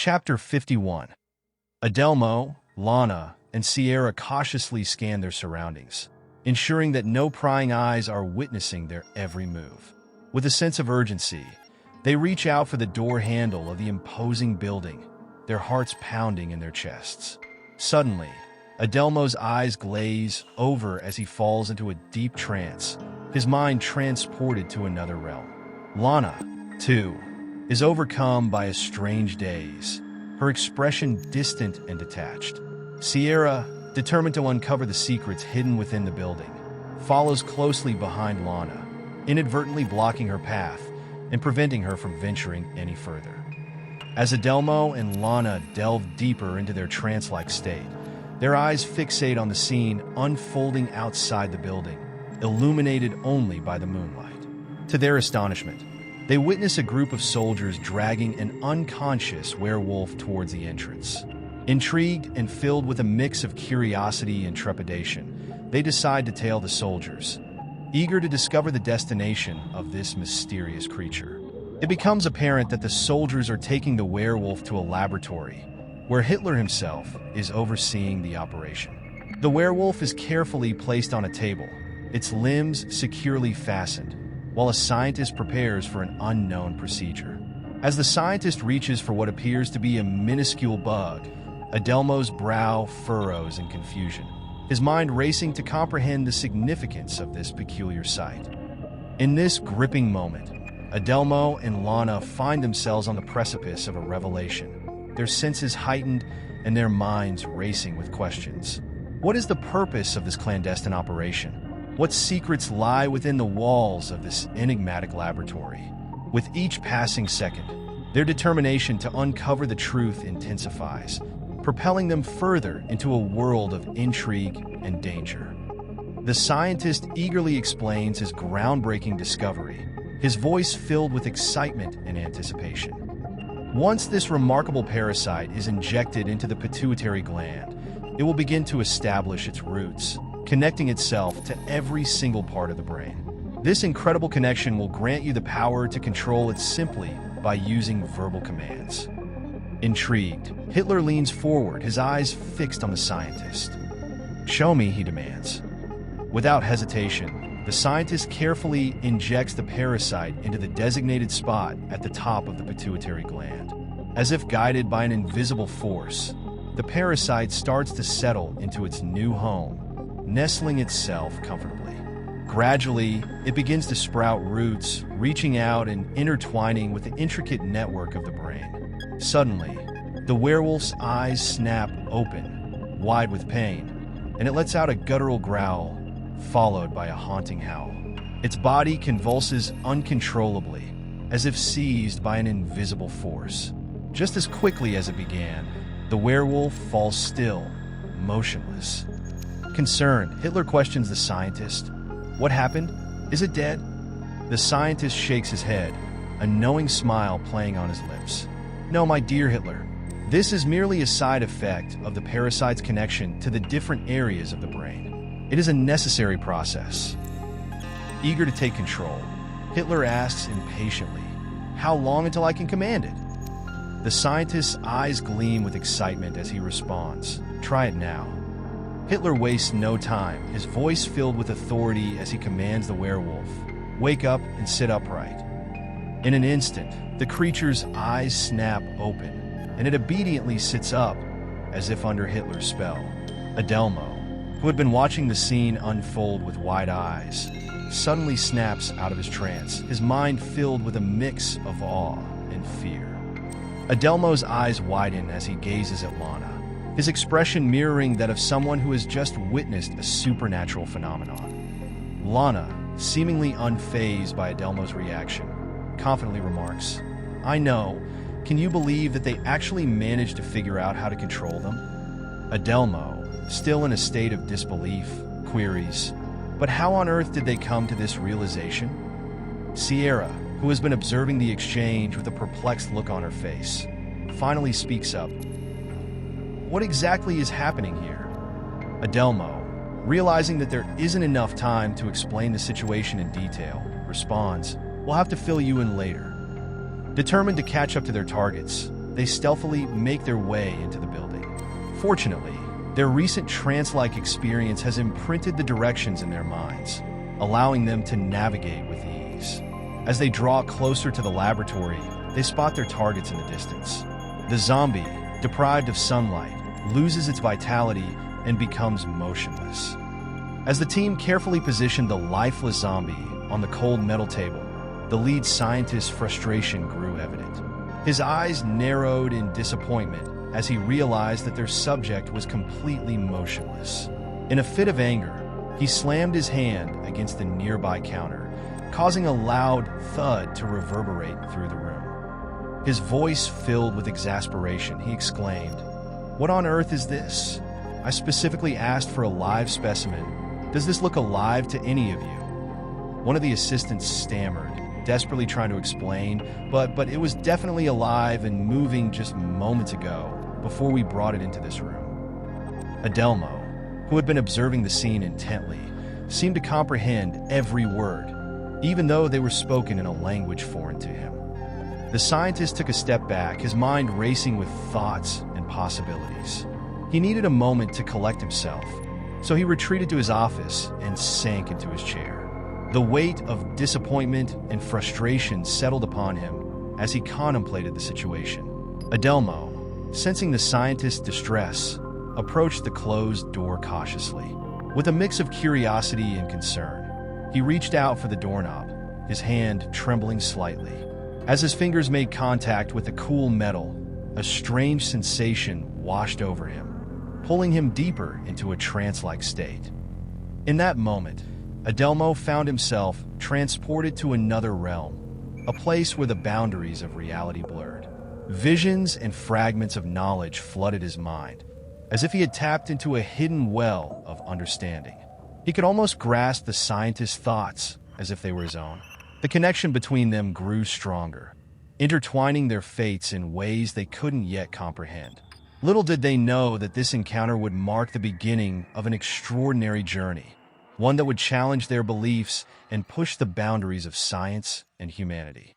Chapter 51. Adelmo, Lana, and Sierra cautiously scan their surroundings, ensuring that no prying eyes are witnessing their every move. With a sense of urgency, they reach out for the door handle of the imposing building, their hearts pounding in their chests. Suddenly, Adelmo's eyes glaze over as he falls into a deep trance, his mind transported to another realm. Lana, too, is overcome by a strange daze, her expression distant and detached. Sierra, determined to uncover the secrets hidden within the building, follows closely behind Lana, inadvertently blocking her path and preventing her from venturing any further. As Adelmo and Lana delve deeper into their trance-like state, their eyes fixate on the scene unfolding outside the building, illuminated only by the moonlight. To their astonishment, they witness a group of soldiers dragging an unconscious werewolf towards the entrance. Intrigued and filled with a mix of curiosity and trepidation, they decide to tail the soldiers, eager to discover the destination of this mysterious creature. It becomes apparent that the soldiers are taking the werewolf to a laboratory, where Hitler himself is overseeing the operation. The werewolf is carefully placed on a table, its limbs securely fastened, while a scientist prepares for an unknown procedure. As the scientist reaches for what appears to be a minuscule bug, Adelmo's brow furrows in confusion, his mind racing to comprehend the significance of this peculiar sight. In this gripping moment, Adelmo and Lana find themselves on the precipice of a revelation, their senses heightened and their minds racing with questions. What is the purpose of this clandestine operation? What secrets lie within the walls of this enigmatic laboratory? With each passing second, their determination to uncover the truth intensifies, propelling them further into a world of intrigue and danger. The scientist eagerly explains his groundbreaking discovery, his voice filled with excitement and anticipation. Once this remarkable parasite is injected into the pituitary gland, it will begin to establish its roots, connecting itself to every single part of the brain. This incredible connection will grant you the power to control it simply by using verbal commands. Intrigued, Hitler leans forward, his eyes fixed on the scientist. "Show me," he demands. Without hesitation, the scientist carefully injects the parasite into the designated spot at the top of the pituitary gland. As if guided by an invisible force, the parasite starts to settle into its new home, nestling itself comfortably. Gradually, it begins to sprout roots, reaching out and intertwining with the intricate network of the brain. Suddenly, the werewolf's eyes snap open, wide with pain, and it lets out a guttural growl, followed by a haunting howl. Its body convulses uncontrollably, as if seized by an invisible force. Just as quickly as it began, the werewolf falls still, motionless. Concerned, Hitler questions the scientist. "What happened? Is it dead?" The scientist shakes his head, a knowing smile playing on his lips. "No, my dear Hitler. This is merely a side effect of the parasite's connection to the different areas of the brain. It is a necessary process." Eager to take control, Hitler asks impatiently, "How long until I can command it?" The scientist's eyes gleam with excitement as he responds, "Try it now." Hitler wastes no time, his voice filled with authority as he commands the werewolf, "Wake up and sit upright." In an instant, the creature's eyes snap open, and it obediently sits up, as if under Hitler's spell. Adelmo, who had been watching the scene unfold with wide eyes, suddenly snaps out of his trance, his mind filled with a mix of awe and fear. Adelmo's eyes widen as he gazes at Lana, his expression mirroring that of someone who has just witnessed a supernatural phenomenon. Lana, seemingly unfazed by Adelmo's reaction, confidently remarks, "I know. Can you believe that they actually managed to figure out how to control them?" Adelmo, still in a state of disbelief, queries, "But how on earth did they come to this realization?" Sierra, who has been observing the exchange with a perplexed look on her face, finally speaks up. "What exactly is happening here?" Adelmo, realizing that there isn't enough time to explain the situation in detail, responds, "We'll have to fill you in later." Determined to catch up to their targets, they stealthily make their way into the building. Fortunately, their recent trance-like experience has imprinted the directions in their minds, allowing them to navigate with ease. As they draw closer to the laboratory, they spot their targets in the distance. The zombie, deprived of sunlight, loses its vitality and becomes motionless. As the team carefully positioned the lifeless zombie on the cold metal table, the lead scientist's frustration grew evident. His eyes narrowed in disappointment as he realized that their subject was completely motionless. In a fit of anger, he slammed his hand against the nearby counter, causing a loud thud to reverberate through the room. His voice filled with exasperation, he exclaimed, "What on earth is this? I specifically asked for a live specimen. Does this look alive to any of you?" One of the assistants stammered, desperately trying to explain, but it was definitely alive and moving just moments ago, before we brought it into this room. Adelmo, who had been observing the scene intently, seemed to comprehend every word, even though they were spoken in a language foreign to him. The scientist took a step back, his mind racing with thoughts and possibilities. He needed a moment to collect himself, so he retreated to his office and sank into his chair. The weight of disappointment and frustration settled upon him as he contemplated the situation. Adelmo, sensing the scientist's distress, approached the closed door cautiously. With a mix of curiosity and concern, he reached out for the doorknob, his hand trembling slightly. As his fingers made contact with the cool metal, a strange sensation washed over him, pulling him deeper into a trance-like state. In that moment, Adelmo found himself transported to another realm, a place where the boundaries of reality blurred. Visions and fragments of knowledge flooded his mind, as if he had tapped into a hidden well of understanding. He could almost grasp the scientist's thoughts as if they were his own. The connection between them grew stronger, intertwining their fates in ways they couldn't yet comprehend. Little did they know that this encounter would mark the beginning of an extraordinary journey, one that would challenge their beliefs and push the boundaries of science and humanity.